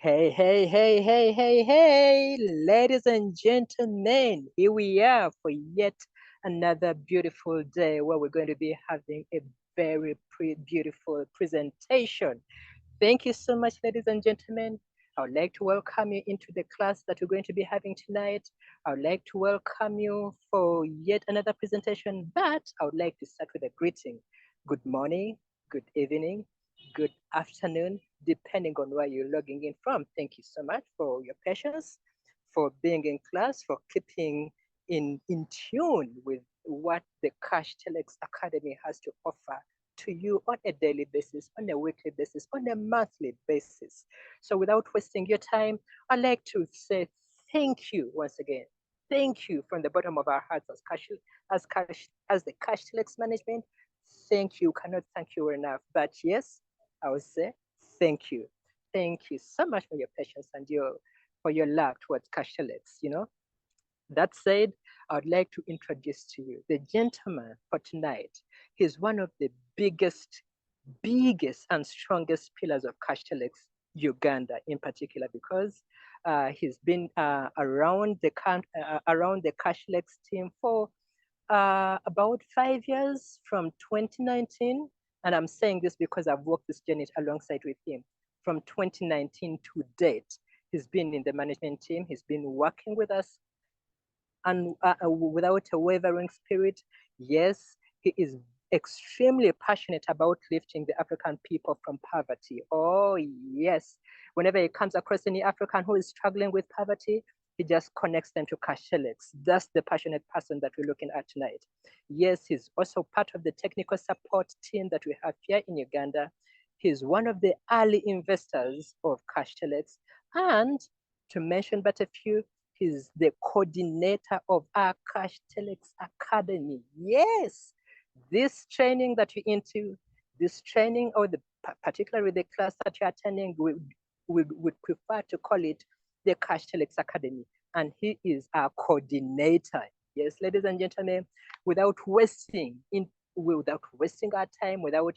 Hey, hey, hey, hey, hey, hey, ladies and gentlemen, here we are for yet another beautiful day where we're going to be having a very beautiful presentation. Thank you so much, ladies and gentlemen. I would like to welcome you into the class that we're going to be having tonight. I would like to welcome you for yet another presentation, but I would like to start with a greeting. Good morning, good evening, good afternoon, depending on where you're logging in from. Thank you so much for your patience, for being in class, for keeping in tune with what the CashTelex Academy has to offer to you on a daily basis, on a weekly basis, on a monthly basis. So without wasting your time, I'd like to say thank you once again. Thank you from the bottom of our hearts as the CashTelex management. Thank you. Cannot thank you enough. But yes, I will say thank you. Thank you so much for your patience and for your love towards CashTelex. That said, I would like to introduce to you the gentleman for tonight. He's one of the biggest and strongest pillars of CashTelex Uganda in particular, because he's been around the CashTelex team for about 5 years, from 2019. And I'm saying this because I've walked this journey alongside with him from 2019 to date. He's been in the management team. He's been working with us and without a wavering spirit. Yes, he is extremely passionate about lifting the African people from poverty. Oh, yes. Whenever he comes across any African who is struggling with poverty, he just connects them to CashTelex. That's the passionate person that we're looking at tonight. Yes, he's also part of the technical support team that we have here in Uganda. He's one of the early investors of CashTelex. And to mention but a few, he's the coordinator of our CashTelex Academy. Yes, this training that you're into, this training, or particularly the class that you're attending, we would prefer to call it the CashTelex Academy. And he is our coordinator. Yes, ladies and gentlemen, without wasting our time, without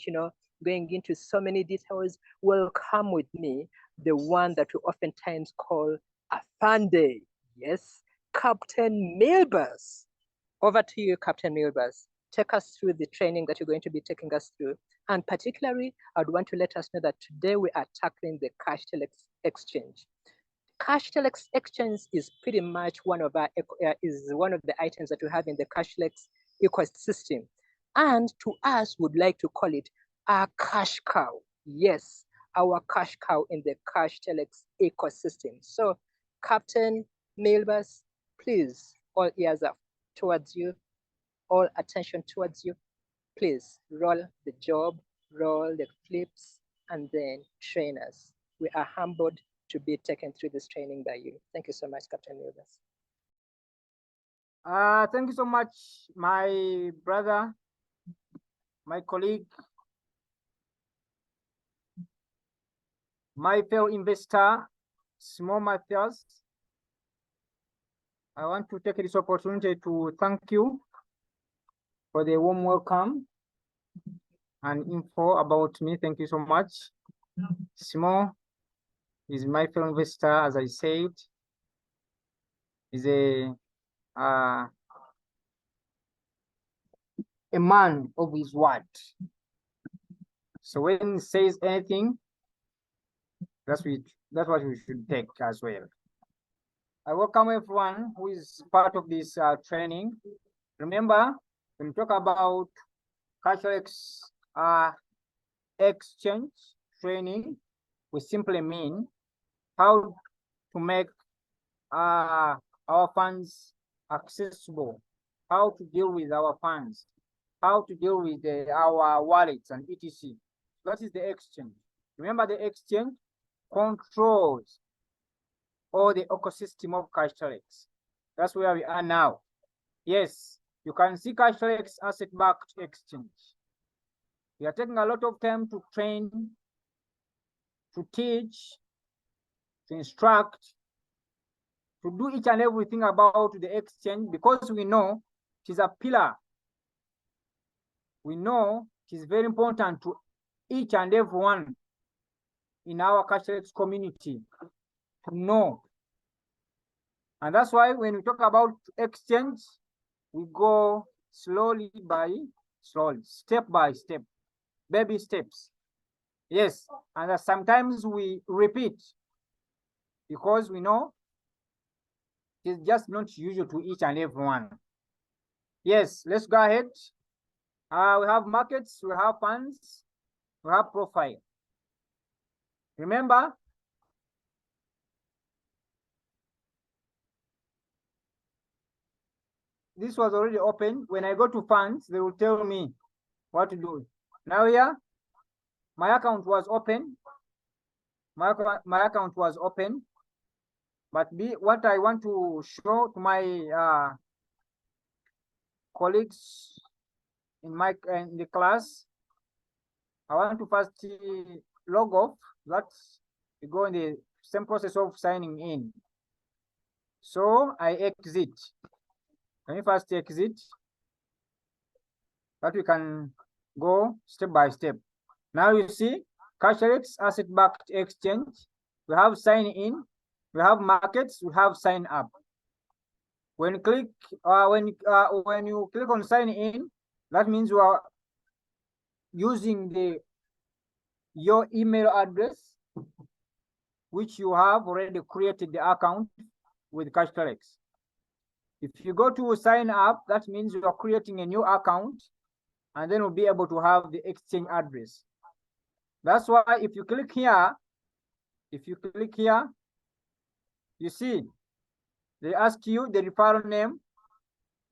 going into so many details, welcome with me the one that we oftentimes call Afande. Yes, Captain Milbus. Over to you, Captain Milbus. Take us through the training that you're going to be taking us through. And particularly, I'd want to let us know that today we are tackling the CashTelex exchange. CashTelex exchange is pretty much one of the items that we have in the CashTelex ecosystem. And to us, would like to call it our cash cow. Yes, our cash cow in the CashTelex ecosystem. So, Captain Milbus, please, all ears up towards you, all attention towards you. Please roll the job, roll the clips, and then train us. We are humbled to be taken through this training by you. Thank you so much, Captain Milbus. Thank you so much, my brother, my colleague, my fellow investor, Small Matthias. I want to take this opportunity to thank you for the warm welcome and info about me. Thank you so much. Small is my fellow investor, as I said. Is a man of his word. So when he says anything, that's what we should take as well. I welcome everyone who is part of this training. Remember, when we talk about CashTelex exchange training, we simply mean how to make our funds accessible, how to deal with our funds, how to deal with our wallets and etc. That is the exchange. Remember, the exchange controls all the ecosystem of CashTelex. That's where we are now. Yes, you can see CashTelex asset-backed exchange. We are taking a lot of time to train, to teach, to instruct, to do each and everything about the exchange, because we know it is a pillar. We know it is very important to each and everyone in our CashTelex community. to know. And that's why when we talk about exchange, we go slowly, step by step, baby steps. Yes, and sometimes we repeat because we know it's just not usual to each and everyone. Yes, let's go ahead. We have markets, we have funds, we have profile. Remember, this was already open. When I go to funds, they will tell me what to do. Now here, my account was open. My account was open. But what I want to show to my colleagues in the class, I want to first log off. That's we go in the same process of signing in. So I exit. Let me first exit. That we can go step by step. Now you see CashTelex asset-backed exchange. We have sign in, we have markets, we have sign up. When you click when you click on sign in, that means you are using your email address, which you have already created the account with CashTelex. If you go to sign up, that means you are creating a new account, and then we'll be able to have the exchange address. That's why if you click here, you see they ask you the referral name,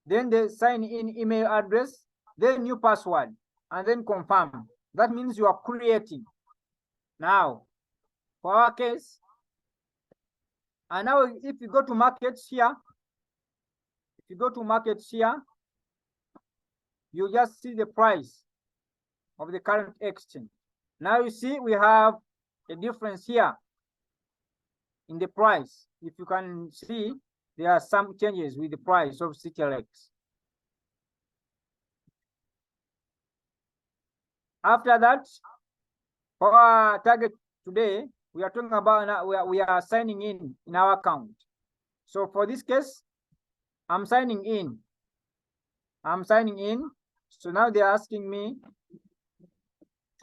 then the sign in email address, then new password, and then confirm. That means you are creating. Now, for our case, and now if you go to markets here, you just see the price of the current exchange. Now you see we have a difference here in the price. If you can see, there are some changes with the price of CTLX. After that, for our target today, we are talking about we are signing in our account. So for this case, I'm signing in. So now they're asking me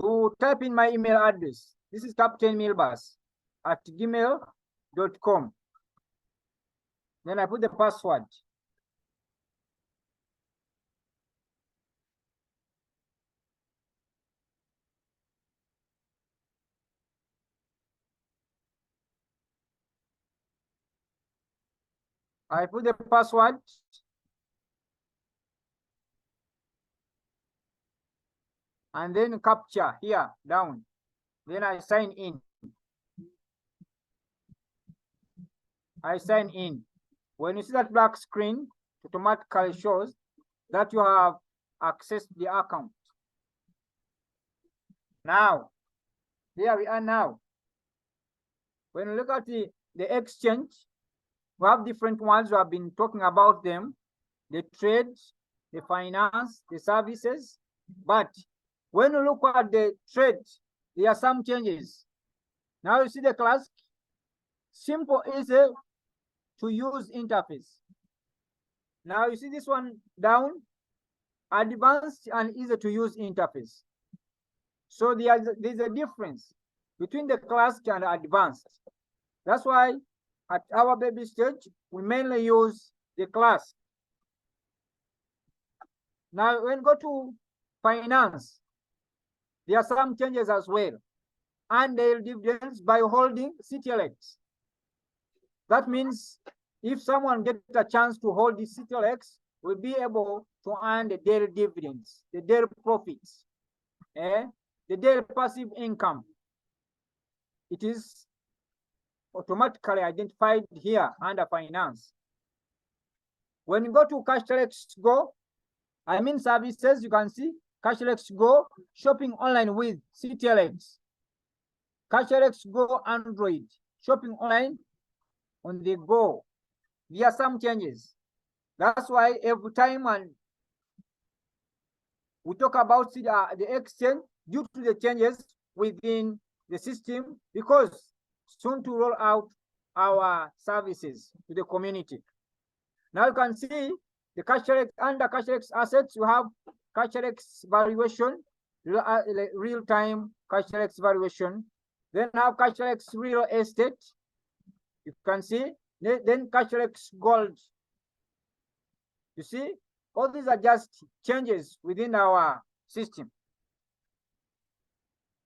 to type in my email address. This is captainmilbas@gmail.com. Then I put the password. I put the password. And then capture here down. Then I sign in. When you see that black screen, it automatically shows that you have accessed the account. Now, here we are now. When you look at the exchange, we have different ones. We have been talking about them, the trade, the finance, the services. But when you look at the trade, there are some changes. Now you see the class, simple, easy to use interface. Now you see this one down, advanced and easy to use interface. So there's a difference between the classic and advanced. That's why at our baby stage, we mainly use the class. Now when we go to finance, there are some changes as well. And they'll dividends by holding CTLX. That means if someone gets a chance to hold the CTLX, will be able to earn the daily dividends, the daily profits, the daily passive income. It is automatically identified here under finance. When you go to CashTelex Go, I mean services, you can see CashTelex Go, shopping online with CTLX. CashTelex Go Android, shopping online on the go. There are some changes. That's why every time and we talk about the exchange due to the changes within the system, because soon to roll out our services to the community. Now you can see the CashTelex, under CashTelex assets, you have CashTelex valuation, real-time CashTelex valuation. Then have CashTelex real estate. You can see. Then CashTelex gold. You see, all these are just changes within our system.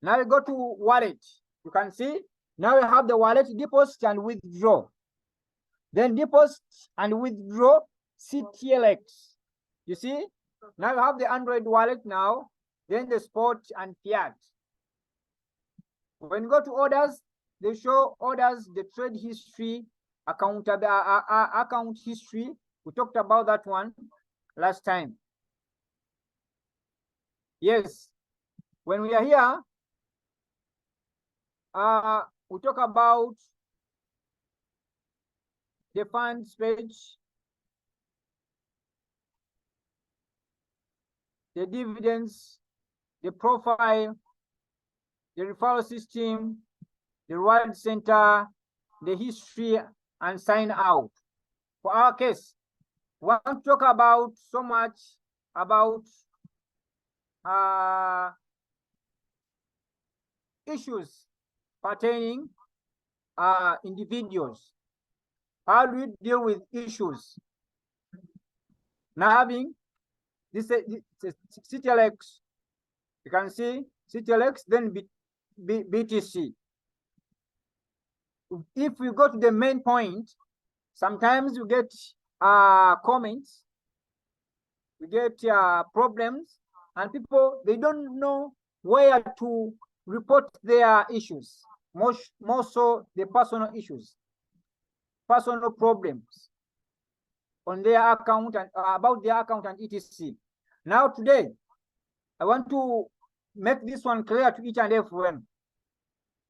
Now we go to wallet. You can see now we have the wallet deposit and withdraw. Then deposit and withdraw CTLX. You see, now we have the Android wallet now, then the spot and fiat. When you go to orders, they show orders, the trade history, account history. We talked about that one last time. Yes, when we are here, we talk about the funds page, the dividends, the profile, the referral system, the reward center, the history, and sign out. For our case, we want to talk about so much about issues pertaining individuals. How do we deal with issues? Now having this CTLX, you can see CTLX, then BTC. If we go to the main point, sometimes you get comments, we get problems, and people, they don't know where to report their issues, more so the personal issues, personal problems on their account and about their account and etc. Now today, I want to make this one clear to each and everyone.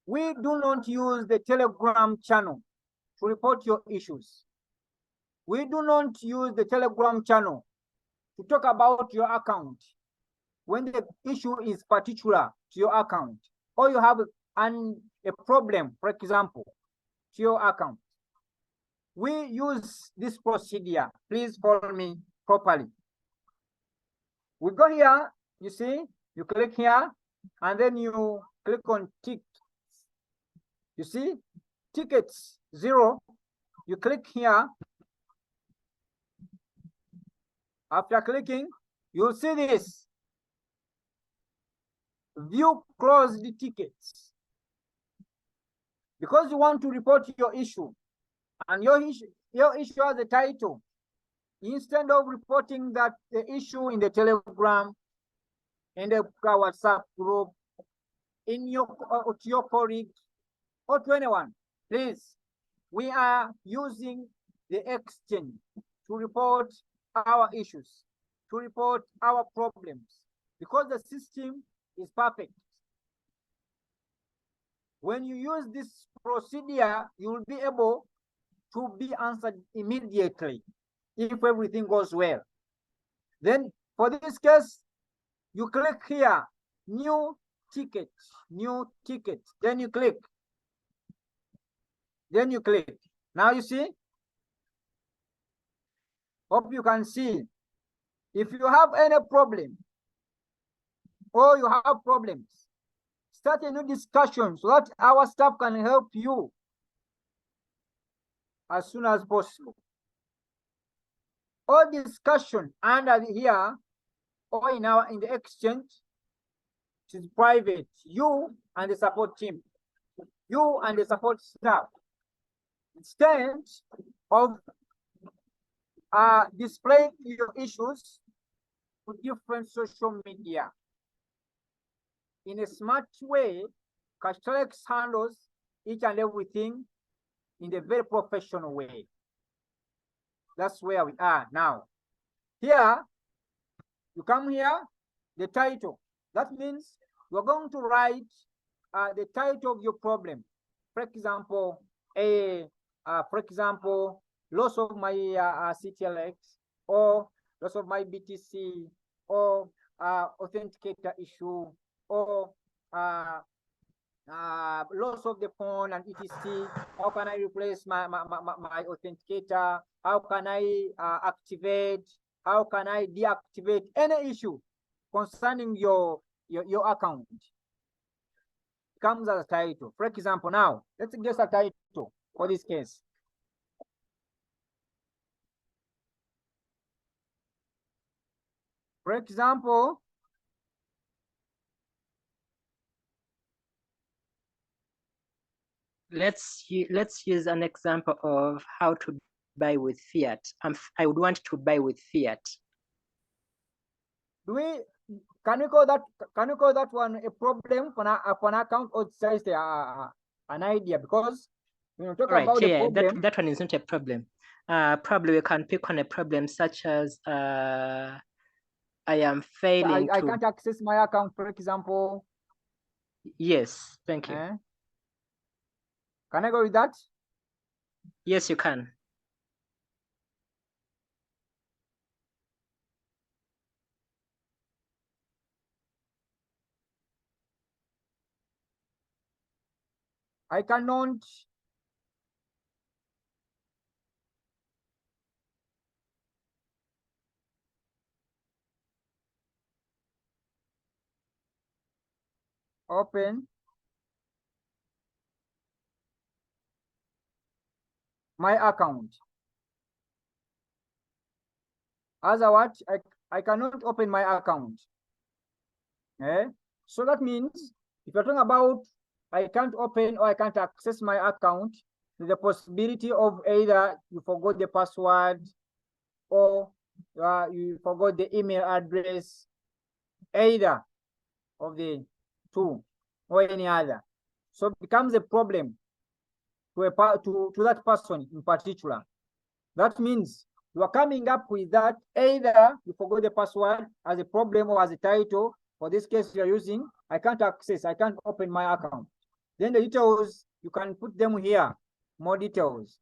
We do not use the Telegram channel to report your issues. We do not use the Telegram channel to talk about your account when the issue is particular to your account, or you have a problem, for example, to your account. We use this procedure. Please follow me properly. We go here, you see, you click here, and then you click on tick. You see, tickets 0, you click here. After clicking, you'll see this. View closed tickets. Because you want to report your issue, and your issue has a title, instead of reporting that the issue in the Telegram, in the WhatsApp group, in your to your colleague or to anyone, please, we are using the exchange to report our issues, to report our problems, because the system is perfect. When you use this procedure, you will be able to be answered immediately if everything goes well. Then for this case, you click here, new ticket, then you click. Now you see, hope you can see. If you have any problem or you have problems, start a new discussion so that our staff can help you as soon as possible. All discussion under here or in the exchange is private. You and the support team, you and the support staff, instead of displaying your issues to different social media. In a smart way, CashTelex handles each and everything in a very professional way. That's where we are now. Here, you come here, the title. That means you're going to write the title of your problem. For example, loss of my CTLX, or loss of my BTC, or authenticator issue, or loss of the phone and etc. How can I replace my authenticator? How can I activate? How can I deactivate any issue concerning your account? Comes as a title. For example, now let's guess a title for this case. For example, let's use an example of how to buy with fiat. I would want to buy with fiat. Can you call that one a problem for an account, or just an idea? Because when you talk about the problem, that one is not a problem. Probably we can pick on a problem such as I am failing I can't access my account, for example. Yes, thank you. Can I go with that? Yes, you can. I cannot open my account. As a what? I cannot open my account. So that means if you're talking about I can't open or I can't access my account, the possibility of either you forgot the password or you forgot the email address, either of the two or any other. So it becomes a problem to that person in particular. That means you are coming up with that, either you forgot the password as a problem or as a title. For this case you're using, I can't access, I can't open my account. Then the details, you can put them here, more details.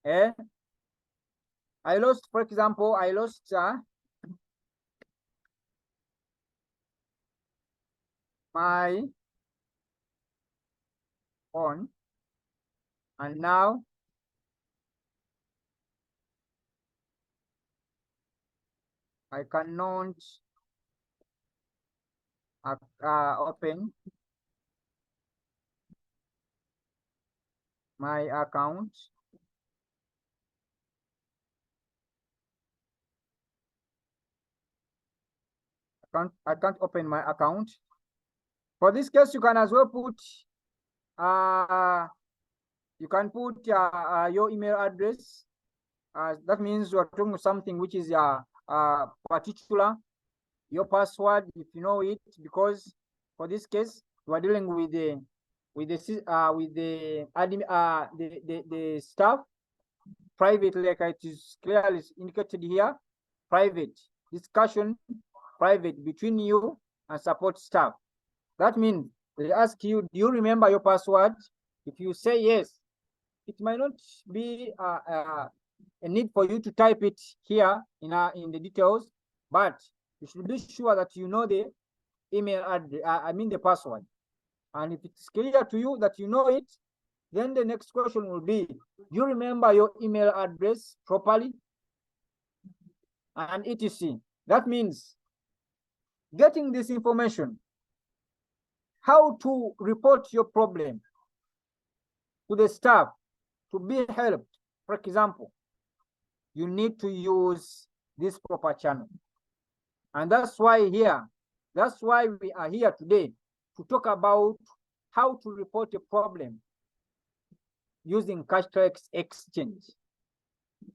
I lost, for example, I lost my phone, and now I cannot open my account. I can't open my account. For this case, you can as well put your email address. That means you are talking something which is particular, your password, if you know it, because for this case you are dealing with the staff privately, like it is clearly indicated here, private discussion, private between you and support staff. That means they ask you, do you remember your password? If you say yes, it might not be a need for you to type it here in the details, but you should be sure that you know the email address, the password. And if it's clear to you that you know it, then the next question will be, you remember your email address properly? And etc. That means getting this information, how to report your problem to the staff to be helped. For example, you need to use this proper channel. And that's why we are here today to talk about how to report a problem using CashTelex exchange.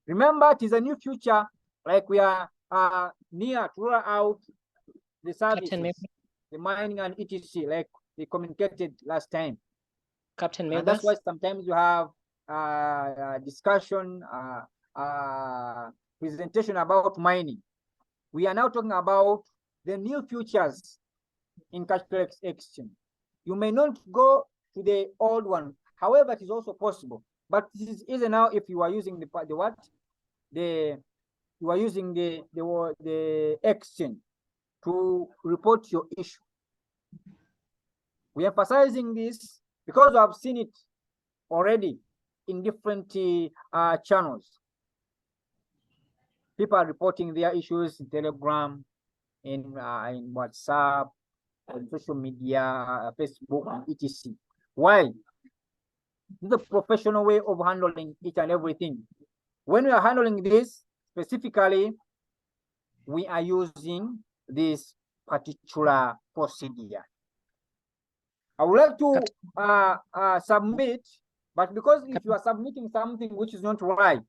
Remember, it is a new future, like we are near to roll out the services, the mining and etc., like we communicated last time. Captain, and that's why sometimes you have discussion, presentation about mining. We are now talking about the new futures in CashTelex exchange. You may not go to the old one, however, it is also possible. But this is easy now if you are using the exchange to report your issue. We are emphasizing this because we have seen it already in different channels. People are reporting their issues in Telegram, in WhatsApp, on social media, Facebook, and etc. Why? This is a professional way of handling each and everything. When we are handling this specifically, we are using this particular procedure. I would like to submit, but because if you are submitting something which is not right,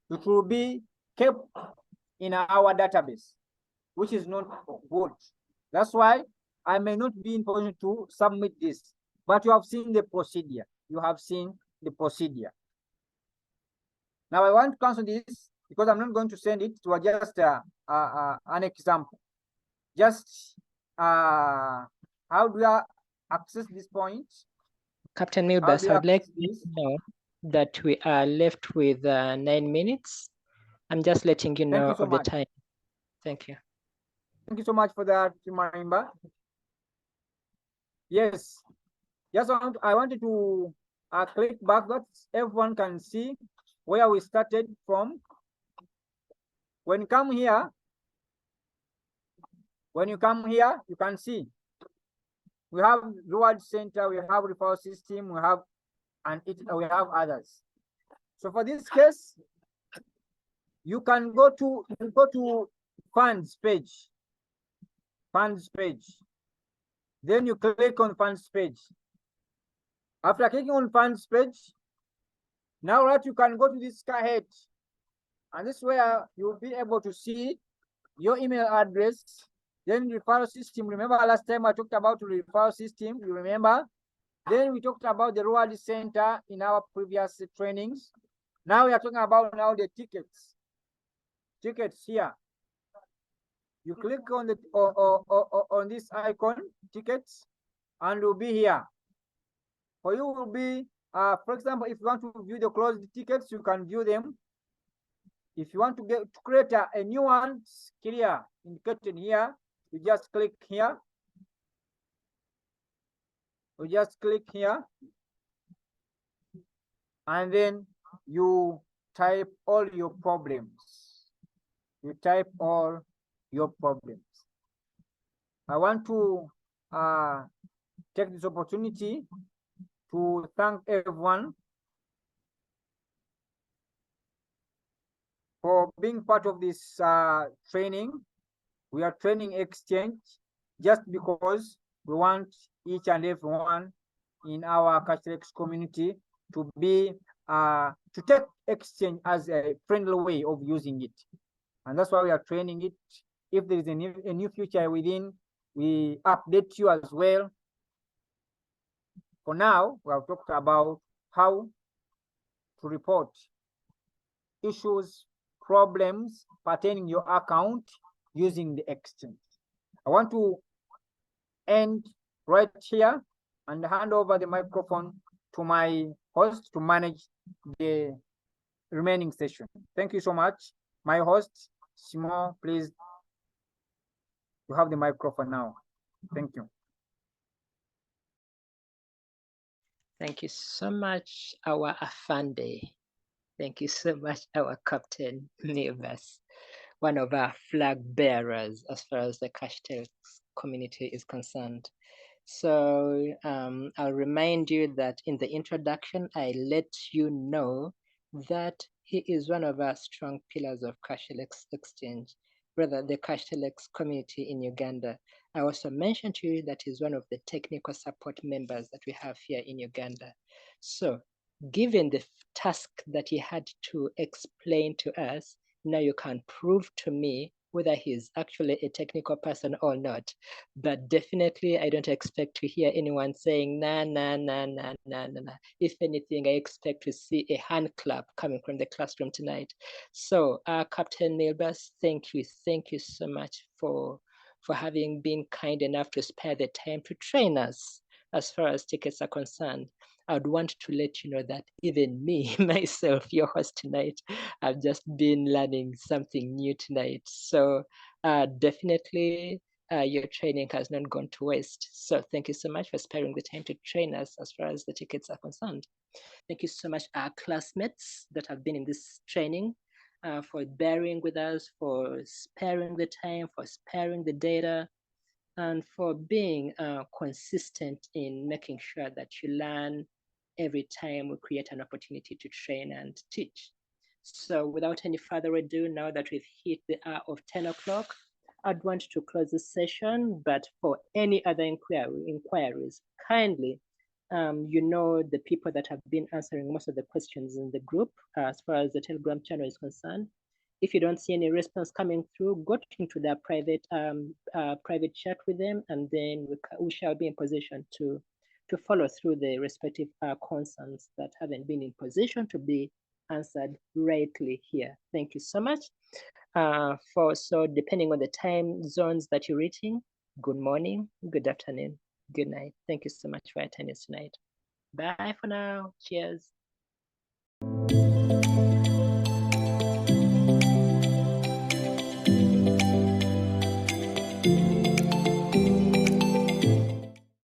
it will be kept in our database, which is not good. That's why I may not be in position to submit this, but you have seen the procedure. You have seen the procedure. Now I want to cancel this because I'm not going to send it to just an example. Just how do I access this point? Captain Milbas, I would like to know that we are left with 9 minutes. I'm just letting you know of the time. Thank you. Thank you so much for that, Marimba. Yes. Yes, I wanted to click back that everyone can see where we started from. When you come here, you can see we have reward center, we have referral system, we have others. So for this case, you can go to funds page. Then you click on funds page. After clicking on funds page, now you can go to this head, and this is where you'll be able to see your email address. Then referral system. Remember last time I talked about the referral system, you remember? Then we talked about the reward center in our previous trainings. Now we are talking about now the tickets. Tickets here. You click on the on this icon, tickets, and will be here. For you will be, for example, if you want to view the closed tickets, you can view them. If you want to create a new one, clear indicated here, you just click here. You just click here, and then you type all your problems. You type all your problems. I want to take this opportunity to thank everyone for being part of this training. We are training exchange just because we want each and everyone in our CashTelex community to be to take exchange as a friendly way of using it, and that's why we are training it. If there is a new feature within, we update you as well. For now, we have talked about how to report issues, problems pertaining your account using the exchange. I want to end right here and hand over the microphone to my host to manage the remaining session. Thank you so much. My host, Simon, please, you have the microphone now. Thank you. Thank you so much, our Afande. Thank you so much, our Captain Milbas, one of our flag bearers as far as the CashTelex community is concerned. So I'll remind you that in the introduction, I let you know that he is one of our strong pillars of CashTelex Exchange, rather the CashTelex community in Uganda. I also mentioned to you that he's one of the technical support members that we have here in Uganda. So given the task that he had to explain to us, now you can prove to me whether he's actually a technical person or not. But definitely, I don't expect to hear anyone saying, nah. If anything, I expect to see a hand clap coming from the classroom tonight. So, Captain Milbas, thank you so much for having been kind enough to spare the time to train us as far as tickets are concerned. I would want to let you know that even me, myself, your host tonight, I've just been learning something new tonight. So definitely your training has not gone to waste. So thank you so much for sparing the time to train us as far as the tickets are concerned. Thank you so much, our classmates that have been in this training, for bearing with us, for sparing the time, for sparing the data, and for being consistent in making sure that you learn every time we create an opportunity to train and teach. So without any further ado, now that we've hit the hour of 10 o'clock, I'd want to close this session, but for any other inquiries, kindly, you know the people that have been answering most of the questions in the group as far as the Telegram channel is concerned. If you don't see any response coming through, go into their private chat with them, and then we shall be in position to follow through the respective concerns that haven't been in position to be answered rightly here. Thank you so much. So depending on the time zones that you're reaching, good morning, good afternoon, good night. Thank you so much for attending tonight. Bye for now. Cheers.